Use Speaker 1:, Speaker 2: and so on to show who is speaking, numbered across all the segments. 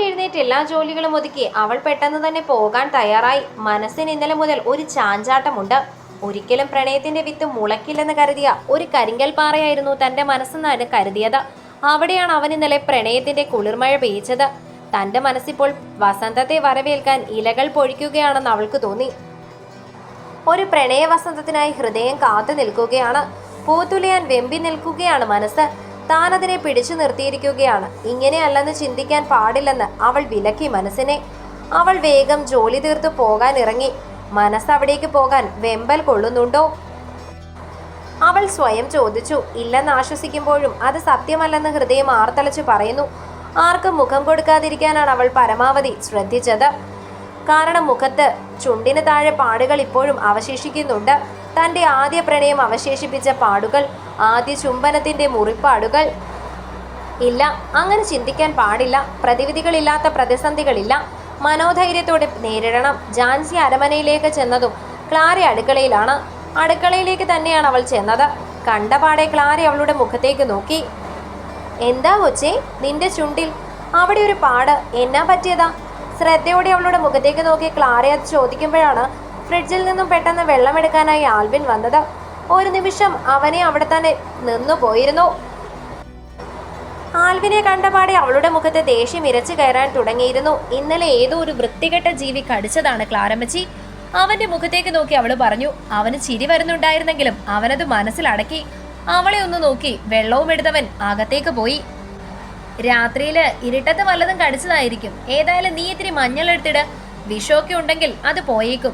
Speaker 1: എഴുന്നേറ്റ് എല്ലാ ജോലികളും ഒതുക്കി അവൾ പെട്ടെന്ന് തന്നെ പോകാൻ തയ്യാറായി. മനസ്സിന് ഇന്നലെ മുതൽ ഒരു ചാഞ്ചാട്ടമുണ്ട്. ഒരിക്കലും പ്രണയത്തിന്റെ വിത്ത് മുളയ്ക്കില്ലെന്ന് കരുതിയ ഒരു കരിങ്കൽ പാറയായിരുന്നു തന്റെ മനസ്സെന്നാണ് കരുതിയത്. അവിടെയാണ് അവൻ ഇന്നലെ പ്രണയത്തിന്റെ കുളിർമഴ പെയ്ച്ചത്. തന്റെ മനസ്സിപ്പോൾ വസന്തത്തെ വരവേൽക്കാൻ ഇലകൾ പൊഴിക്കുകയാണെന്ന് അവൾക്ക് തോന്നി. ഒരു പ്രണയ വസന്തത്തിനായി ഹൃദയം കാത്തു നിൽക്കുകയാണ്. പൂത്തുലയാൻ വെമ്പി നിൽക്കുകയാണ് മനസ്സ്. താൻ അതിനെ പിടിച്ചു നിർത്തിയിരിക്കുകയാണ്. ഇങ്ങനെയല്ലെന്ന് ചിന്തിക്കാൻ പാടില്ലെന്ന് അവൾ വിലക്കി മനസ്സിനെ. അവൾ വേഗം ജോലി തീർത്തു പോകാൻ ഇറങ്ങി. മനസ്സ് അവിടേക്ക് പോകാൻ വെമ്പൽ കൊള്ളുന്നുണ്ടോ? അവൾ സ്വയം ചോദിച്ചു. ഇല്ലെന്ന് ആശ്വസിക്കുമ്പോഴും അത് സത്യമല്ലെന്ന് ഹൃദയം ആർത്തലച്ചു പറയുന്നു. ആർക്കും മുഖം കൊടുക്കാതിരിക്കാനാണ് അവൾ പരമാവധി ശ്രദ്ധിച്ചത്. കാരണം മുഖത്ത് ചുണ്ടിന് താഴെ പാടുകൾ ഇപ്പോഴും അവശേഷിക്കുന്നുണ്ട്. തൻ്റെ ആദ്യ പ്രണയം അവശേഷിപ്പിച്ച പാടുകൾ, ആദ്യ ചുംബനത്തിൻ്റെ മുറിപ്പാടുകൾ. ഇല്ല, അങ്ങനെ ചിന്തിക്കാൻ പാടില്ല. പ്രതിവിധികളില്ലാത്ത പ്രതിസന്ധികളില്ല. മനോധൈര്യത്തോടെ നേരിടണം. ജാൻസി അരമനയിലേക്ക് ചെന്നതും ക്ലാര അടുക്കളയിലാണ്. അടുക്കളയിലേക്ക് തന്നെയാണ് അവൾ ചെന്നത്. കണ്ടപാടെ ക്ലാര അവളുടെ മുഖത്തേക്ക് നോക്കി. എന്താ കൊച്ചേ നിന്റെ ചുണ്ടിൽ അവിടെ ഒരു പാട്, എന്നാ പറ്റിയതാ? ശ്രദ്ധയോടെ അവളുടെ മുഖത്തേക്ക് നോക്കി ക്ലാര അത് ചോദിക്കുമ്പോഴാണ് ഫ്രിഡ്ജിൽ നിന്നും പെട്ടെന്ന് വെള്ളമെടുക്കാനായി ആൽവിൻ വന്നത്. ഒരു നിമിഷം അവനെ അവിടെ തന്നെ നിന്നു പോയിരുന്നു. ആൽവിനെ കണ്ടപാടെ അവളുടെ മുഖത്ത് ദേഷ്യം ഇരച്ചു കയറാൻ തുടങ്ങിയിരുന്നു. ഇന്നലെ ഏതോ ഒരു വൃത്തികെട്ട ജീവി കടിച്ചതാണ് ക്ലാരമ്മച്ചി. അവന്റെ മുഖത്തേക്ക് നോക്കി അവള് പറഞ്ഞു. അവന് ചിരി വരുന്നുണ്ടായിരുന്നെങ്കിലും അവനത് മനസ്സിലടക്കി. അവളെ ഒന്ന് നോക്കി വെള്ളവും എടുത്തവൻ അകത്തേക്ക് പോയി. രാത്രിയില് ഇരുട്ടത്ത് വല്ലതും കടിച്ചതായിരിക്കും. ഏതായാലും നീ ഇത്തിരി മഞ്ഞളെടുത്തിട്, വിഷമൊക്കെ ഉണ്ടെങ്കിൽ അത് പോയേക്കും.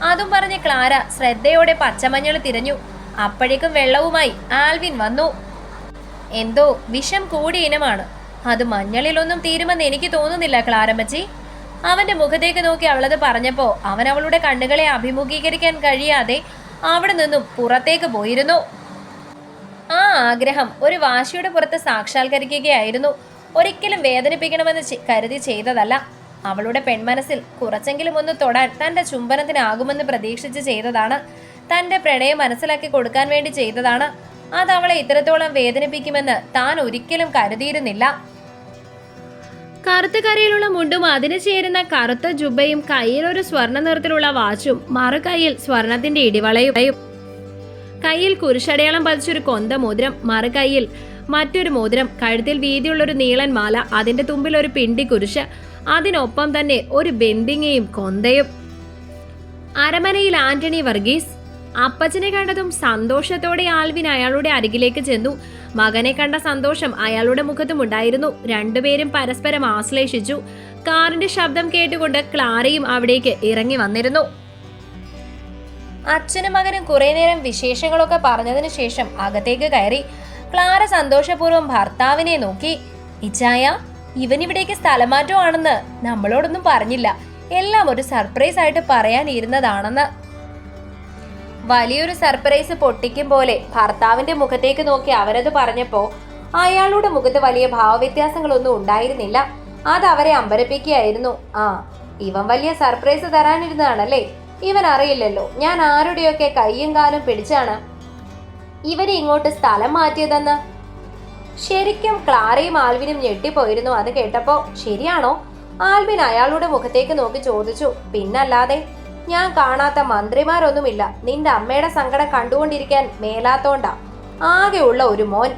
Speaker 1: അതും പറഞ്ഞ് ക്ലാര ശ്രദ്ധയോടെ പച്ചമഞ്ഞൾ തിരഞ്ഞു. അപ്പോഴേക്കും വെള്ളവുമായി ആൽവിൻ വന്നു. എന്തോ വിഷം കൂടിയ ഇനമാണ്. അത് മഞ്ഞളിലൊന്നും തീരുമെന്ന് എനിക്ക് തോന്നുന്നില്ല ക്ലാരമ്മച്ചി. അവന്റെ മുഖത്തേക്ക് നോക്കി അവളത് പറഞ്ഞപ്പോ അവൻ അവളുടെ കണ്ണുകളെ അഭിമുഖീകരിക്കാൻ കഴിയാതെ അവിടെ നിന്നും പുറത്തേക്ക് പോയിരുന്നു. ആ ആഗ്രഹം ഒരു വാശിയുടെ പുറത്ത് സാക്ഷാത്കരിക്കുകയായിരുന്നു. ഒരിക്കലും വേദനിപ്പിക്കണമെന്ന് കരുതി ചെയ്തതല്ല. അവളുടെ പെൺമനസ്സിൽ കുറച്ചെങ്കിലും ഒന്ന് തൊടാൻ തൻ്റെ ചുംബനത്തിനാകുമെന്ന് പ്രതീക്ഷിച്ച് ചെയ്തതാണ്. തൻ്റെ പ്രണയം മനസ്സിലാക്കി കൊടുക്കാൻ വേണ്ടി ചെയ്തതാണ്. അത് അവളെ ഇത്രത്തോളം വേദനിപ്പിക്കുമെന്ന് താൻ ഒരിക്കലും കരുതിയിരുന്നില്ല. കറുത്ത കരയിലുള്ള മുണ്ടും അതിന് ചേരുന്ന കറുത്ത ജുബയും, കയ്യിൽ ഒരു സ്വർണ്ണ നിറത്തിലുള്ള വാച്ചും, മറുകൈയിൽ സ്വർണത്തിന്റെ ഇടിവളയും, കയ്യിൽ കുരിശടയാളം പതിച്ചൊരു കൊന്ത മോതിരം, മറുകൈയിൽ മറ്റൊരു മോതിരം, കഴുത്തിൽ വീതിയുള്ളൊരു നീളൻ മാല, അതിന്റെ തുമ്പിൽ ഒരു പിണ്ടി കുരിശ്, അതിനൊപ്പം തന്നെ ഒരു ബെന്തിങ്ങയും കൊന്തയും. അരമനയിൽ ആന്റണി വർഗീസ്. അപ്പച്ചനെ കണ്ടതും സന്തോഷത്തോടെ ആൽവിൻ അയാളുടെ അരികിലേക്ക് ചെന്നു. മകനെ കണ്ട സന്തോഷം അയാളുടെ മുഖത്തും ഉണ്ടായിരുന്നു. രണ്ടുപേരും പരസ്പരം ആശ്ലേഷിച്ചു. കാറിന്റെ ശബ്ദം കേട്ടുകൊണ്ട് ക്ലാരയും അവിടേക്ക് ഇറങ്ങി വന്നിരുന്നു. അച്ഛനും മകനും കുറെ നേരം വിശേഷങ്ങളൊക്കെ പറഞ്ഞതിന് ശേഷം അകത്തേക്ക് കയറി. ക്ലാര സന്തോഷപൂർവ്വം ഭർത്താവിനെ നോക്കി. ഇച്ചായ, ഇവനിവിടേക്ക് സ്ഥലമാറ്റമാണെന്ന് നമ്മളോടൊന്നും പറഞ്ഞില്ല. എല്ലാം ഒരു സർപ്രൈസ് ആയിട്ട് പറയാനിരുന്നതാണെന്ന്. വലിയൊരു സർപ്രൈസ് പൊട്ടിക്കും പോലെ ഭർത്താവിന്റെ മുഖത്തേക്ക് നോക്കി അവരത് പറഞ്ഞപ്പോ അയാളുടെ മുഖത്ത് വലിയ ഭാവവ്യത്യാസങ്ങളൊന്നും ഉണ്ടായിരുന്നില്ല. അത് അവരെ അമ്പരപ്പിക്കുകയായിരുന്നു. ആ, ഇവൻ വലിയ സർപ്രൈസ് തരാനിരുന്നതാണല്ലേ. ഇവൻ അറിയില്ലല്ലോ ഞാൻ ആരുടെയൊക്കെ കയ്യും കാലും പിടിച്ചാണ് ഇവനെ ഇങ്ങോട്ട് സ്ഥലം മാറ്റിയതെന്ന്. ശരിക്കും ക്ലാരയും ആൽവിനും ഞെട്ടിപ്പോയിരുന്നു അത് കേട്ടപ്പോ. ശരിയാണോ? ആൽവിൻ അയാളുടെ മുഖത്തേക്ക് നോക്കി ചോദിച്ചു. പിന്നല്ലാതെ, ഞാൻ കാണാത്ത മന്ത്രിമാരൊന്നുമില്ല. നിന്റെ അമ്മയുടെ സങ്കടം കണ്ടുകൊണ്ടിരിക്കാൻ മേലാത്തോണ്ടാ. ആകെയുള്ള ഒരു മോൻ.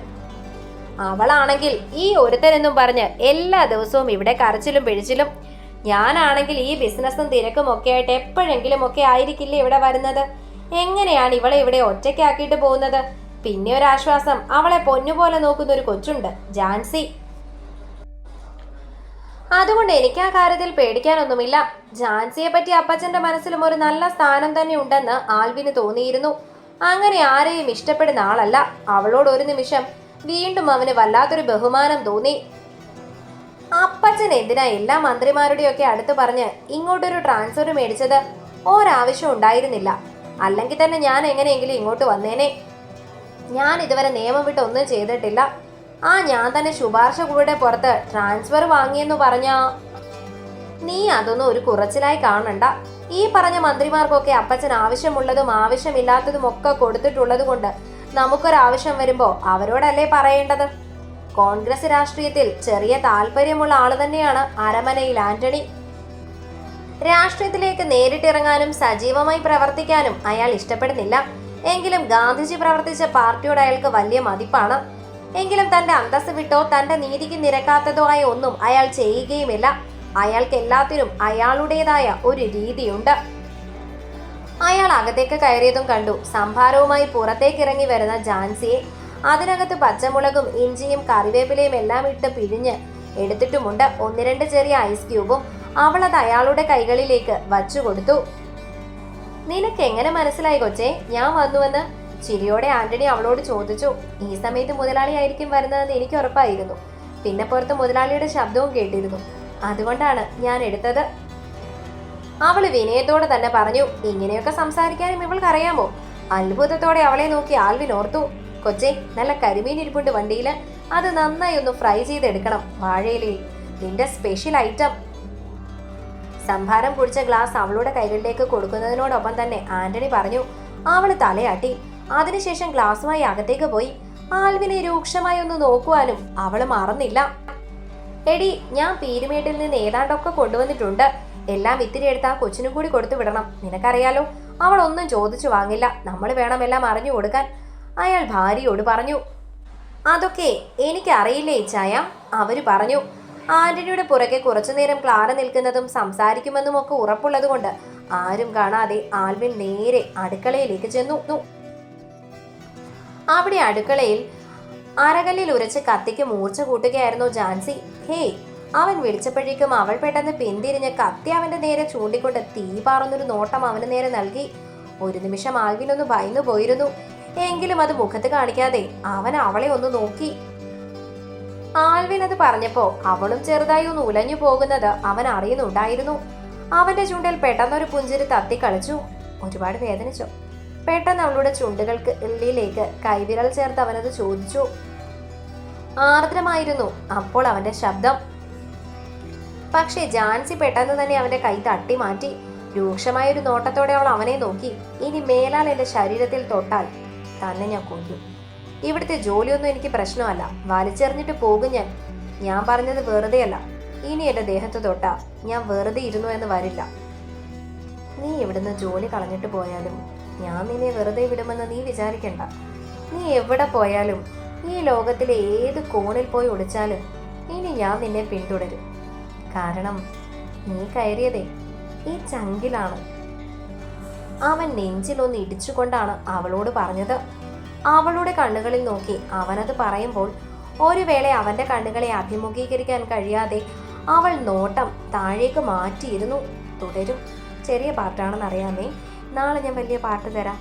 Speaker 1: അവളാണെങ്കിൽ ഈ ഒരുത്തനെന്നും പറഞ്ഞ് എല്ലാ ദിവസവും ഇവിടെ കരച്ചിലും പിഴിച്ചിലും. ഞാനാണെങ്കിൽ ഈ ബിസിനസ്സും തിരക്കും ഒക്കെ ആയിട്ട് എപ്പോഴെങ്കിലും ഒക്കെ ആയിരിക്കില്ലേ ഇവിടെ വരുന്നത്. എങ്ങനെയാണ് ഇവളെ ഇവിടെ ഒറ്റയ്ക്കാക്കിയിട്ട് പോകുന്നത്? പിന്നെ ഒരാശ്വാസം, അവളെ പൊന്നുപോലെ നോക്കുന്ന ഒരു കൊച്ചുണ്ട്, ജാൻസി. അതുകൊണ്ട് എനിക്ക് ആ കാര്യത്തിൽ പേടിക്കാനൊന്നുമില്ല. ജാൻസിയെ പറ്റി അപ്പച്ചന്റെ മനസ്സിലും ഒരു നല്ല സ്ഥാനം തന്നെ ഉണ്ടെന്ന് ആൽവിന് തോന്നിയിരുന്നു. അങ്ങനെ ആരെയും ഇഷ്ടപ്പെടുന്ന ആളല്ല. അവളോട് ഒരു നിമിഷം വീണ്ടും അവന് വല്ലാത്തൊരു ബഹുമാനം തോന്നി. അപ്പച്ചൻ എന്തിനാ എല്ലാ മന്ത്രിമാരുടെയൊക്കെ അടുത്ത് പറഞ്ഞ് ഇങ്ങോട്ടൊരു ട്രാൻസ്ഫർ മേടിച്ചത്? ഒരാവശ്യം ഉണ്ടായിരുന്നില്ല. അല്ലെങ്കിൽ തന്നെ ഞാൻ എങ്ങനെയെങ്കിലും ഇങ്ങോട്ട് വന്നേനെ. ഞാൻ ഇതുവരെ നിയമം വിട്ട് ഒന്നും ചെയ്തിട്ടില്ല. ഞാൻ തന്നെ ശുപാർശ കൂടെ പുറത്ത് ട്രാൻസ്ഫർ വാങ്ങിയെന്ന് പറഞ്ഞാ നീ അതൊന്നും ഒരു കുറച്ചിലായി കാണണ്ട. ഈ പറഞ്ഞ മന്ത്രിമാർക്കൊക്കെ അപ്പച്ചൻ ആവശ്യമുള്ളതും ആവശ്യമില്ലാത്തതും ഒക്കെ കൊടുത്തിട്ടുള്ളത് കൊണ്ട് നമുക്കൊരാവശ്യം വരുമ്പോ അവരോടല്ലേ പറയേണ്ടത്. കോൺഗ്രസ് രാഷ്ട്രീയത്തിൽ ചെറിയ താല്പര്യമുള്ള ആള് തന്നെയാണ് അരമനയിൽ ആന്റണി. രാഷ്ട്രീയത്തിലേക്ക് നേരിട്ടിറങ്ങാനും സജീവമായി പ്രവർത്തിക്കാനും അയാൾ ഇഷ്ടപ്പെടുന്നില്ല. എങ്കിലും ഗാന്ധിജി പ്രവർത്തിച്ച പാർട്ടിയോട് അയാൾക്ക് വലിയ മതിപ്പാണ്. എങ്കിലും തന്റെ അന്തസ്സ് വിട്ടോ തന്റെ നീതിക്ക് നിരക്കാത്തതോ ആയ ഒന്നും അയാൾ ചെയ്യുകയുമില്ല. അയാൾക്ക് എല്ലാത്തിനും അയാളുടേതായ ഒരു രീതിയുണ്ട്. അയാൾ അകത്തേക്ക് കയറിയതും കണ്ടു സംഭാരവുമായി പുറത്തേക്ക് ഇറങ്ങി വരുന്ന ഝാൻസിയെ. അതിനകത്ത് പച്ചമുളകും ഇഞ്ചിയും കറിവേപ്പിലയും എല്ലാം ഇട്ട് പിഴിഞ്ഞ് എടുത്തിട്ടുമുണ്ട്. 1-2 ചെറിയ ഐസ് ക്യൂബും. അവൾ അത് അയാളുടെ കൈകളിലേക്ക് വച്ചു കൊടുത്തു. നിനക്ക് എങ്ങനെ മനസ്സിലായി കൊച്ചേ ഞാൻ വന്നുവെന്ന്? ചിരിയോടെ ആന്റണി അവളോട് ചോദിച്ചു. ഈ സമയത്ത് മുതലാളിയായിരിക്കും വരുന്നതെന്ന് എനിക്ക് ഉറപ്പായിരുന്നു. പിന്നെ പുറത്ത് മുതലാളിയുടെ ശബ്ദവും കേട്ടിരുന്നു. അതുകൊണ്ടാണ് ഞാൻ എടുത്തത്. അവള് വിനയത്തോടെ തന്നെ പറഞ്ഞു. ഇങ്ങനെയൊക്കെ സംസാരിക്കാനും ഇവൾക്കറിയാമോ? അത്ഭുതത്തോടെ അവളെ നോക്കി ആൽവിൻ ഓർത്തു. കൊച്ചേ, നല്ല കരിമീൻ ഇരിപ്പുണ്ട് വണ്ടിയില്. അത് നന്നായി ഒന്ന് ഫ്രൈ ചെയ്തെടുക്കണം വാഴയിലയിൽ. നിന്റെ സ്പെഷ്യൽ ഐറ്റം. സംഭാരം കുടിച്ച ഗ്ലാസ് അവളുടെ കൈകളിലേക്ക് കൊടുക്കുന്നതിനോടൊപ്പം തന്നെ ആന്റണി പറഞ്ഞു. അവള് തലയാട്ടി. അതിനുശേഷം ഗ്ലാസുമായി അകത്തേക്ക് പോയി. ആൽവിനെ രൂക്ഷമായി ഒന്ന് നോക്കുവാനും അവള് മറന്നില്ല. എടി, ഞാൻ പീരുമേട്ടിൽ നിന്ന് ഏതാണ്ടൊക്കെ കൊണ്ടുവന്നിട്ടുണ്ട്. എല്ലാം ഇത്തിരി എടുത്ത് ആ കൊച്ചിനും കൂടി കൊടുത്തു വിടണം. നിനക്കറിയാലോ, അവൾ ഒന്നും ചോദിച്ചു വാങ്ങില്ല. നമ്മൾ വേണം എല്ലാം അറിഞ്ഞു കൊടുക്കാൻ, അയാൾ ഭാര്യയോട് പറഞ്ഞു. അതൊക്കെ എനിക്കറിയില്ലേ ഇച്ചായ, അവര് പറഞ്ഞു. ആന്റണിയുടെ പുറകെ കുറച്ചുനേരം ക്ലാര നിൽക്കുന്നതും സംസാരിക്കുമെന്നും ഒക്കെ ഉറപ്പുള്ളത് കൊണ്ട് ആരും കാണാതെ ആൽവിൻ നേരെ അടുക്കളയിലേക്ക് ചെന്നു. അവിടെ അടുക്കളയിൽ അരകല്ലിൽ ഉരച്ച് കത്തിക്ക് മൂർച്ച കൂട്ടുകയായിരുന്നു ഝാൻസി. ഹേയ്, അവൻ വിളിച്ചപ്പോഴേക്കും അവൾ പെട്ടെന്ന് പിന്തിരിഞ്ഞ് കത്തി അവന്റെ നേരെ ചൂണ്ടിക്കൊണ്ട് തീ പാറുന്നൊരു നോട്ടം അവന് നേരെ നൽകി. ഒരു നിമിഷം ആൽവിനൊന്ന് ഭയന്നു പോയിരുന്നു. എങ്കിലും അത് മുഖത്ത് കാണിക്കാതെ അവൻ അവളെ ഒന്ന് നോക്കി. ആൽവിൻ അത് പറഞ്ഞപ്പോ അവളും ചെറുതായി ഒന്ന് ഉലഞ്ഞു പോകുന്നത് അവൻ അറിയുന്നുണ്ടായിരുന്നു. അവന്റെ ചുണ്ടിൽ പെട്ടെന്നൊരു പുഞ്ചിരി തത്തിക്കളിച്ചു. ഒരുപാട് വേദനിച്ചോ? പെട്ടെന്ന് അവളുടെ ചുണ്ടുകൾക്ക് ഉള്ളിലേക്ക് കൈവിരൽ ചേർത്ത് അവനത് ചോദിച്ചു. ആർദ്രമായിരുന്നു അപ്പോൾ അവന്റെ ശബ്ദം. പക്ഷേ ഝാൻസി പെട്ടെന്ന് തന്നെ അവന്റെ കൈ തട്ടി മാറ്റി. രൂക്ഷമായൊരു നോട്ടത്തോടെ അവൾ അവനെ നോക്കി. ഇനി മേലാൽ എന്റെ ശരീരത്തിൽ തൊട്ടാൽ തന്നെ ഞാൻ കൊല്ലും. ഇവിടുത്തെ ജോലിയൊന്നും എനിക്ക് പ്രശ്നമല്ല. വലിച്ചെറിഞ്ഞിട്ട് പോകും ഞാൻ. ഞാൻ പറഞ്ഞത് വെറുതെയല്ല. ഇനി എന്റെ ദേഹത്ത് തൊട്ടാ ഞാൻ വെറുതെ ഇരുന്നു എന്ന് വരില്ല. നീ ഇവിടുന്ന് ജോലി കളഞ്ഞിട്ട് പോയാലും ഞാൻ നിന്നെ വെറുതെ വിടുമെന്ന് നീ വിചാരിക്കണ്ട. നീ എവിടെ പോയാലും, ഈ ലോകത്തിലെ ഏത് കോണിൽ പോയി ഒളിച്ചാലും ഇനി ഞാൻ നിന്നെ പിന്തുടരും. കാരണം നീ കയറിയതേ ഈ ചങ്കിലാണ്. അവൻ നെഞ്ചിലൊന്ന് ഇടിച്ചുകൊണ്ടാണ് അവളോട് പറഞ്ഞത്. അവളുടെ കണ്ണുകളിൽ നോക്കി അവനത് പറയുമ്പോൾ ഒരു വേള അവന്റെ കണ്ണുകളെ അഭിമുഖീകരിക്കാൻ കഴിയാതെ അവൾ നോട്ടം താഴേക്ക് മാറ്റിയിരുന്നു. തുടരും. ചെറിയ പാട്ടാണെന്നറിയാമേ, നാളെ ഞാൻ വലിയ പാട്ട് തരാം.